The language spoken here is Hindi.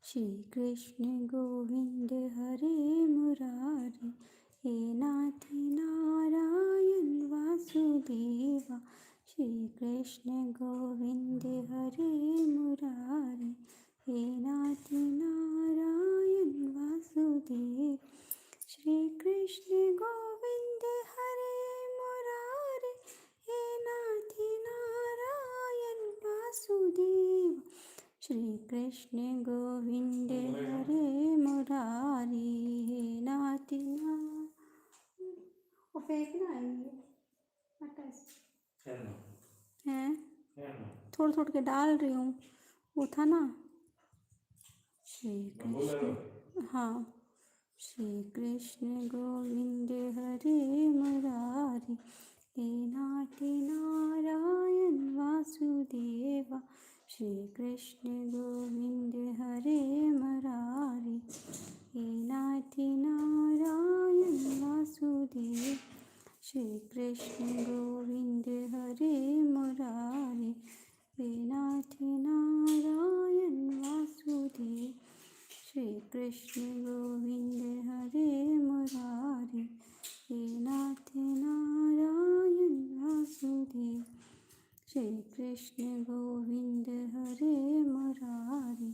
श्री कृष्ण गोविंद हरे मुरारी, हे नाथ नारायण वासुदेवा। श्री कृष्ण गोविंद हरे मुरारी, हे नाथ नारायण वासुदेव। श्री कृष्ण गोविंद हरे मुरारी, हे नाथ नारायण वासुदेव। श्री कृष्ण गोविंद हरे मुरारी, हे नाथ नारायण। वो फेंकना है ये है, थोड़ा थोड़ा के डाल रही हूँ, वो था ना। श्री कृष्ण, हाँ। श्री कृष्ण गोविंद हरे मुरारी, हे नाथ नारायण वासुदेवा। श्री कृष्ण गोविंद हरे मुरारी, हे नाथ नारायण वासुदेव। श्री कृष्ण गोविंद हरे मुरारी, हे नाथ नारायण वासुदेव। श्री कृष्ण गोविंद हरे मुरारी, हे नाथ नारायण वासुदेव। श्री कृष्ण गोविंद हरे मुरारी,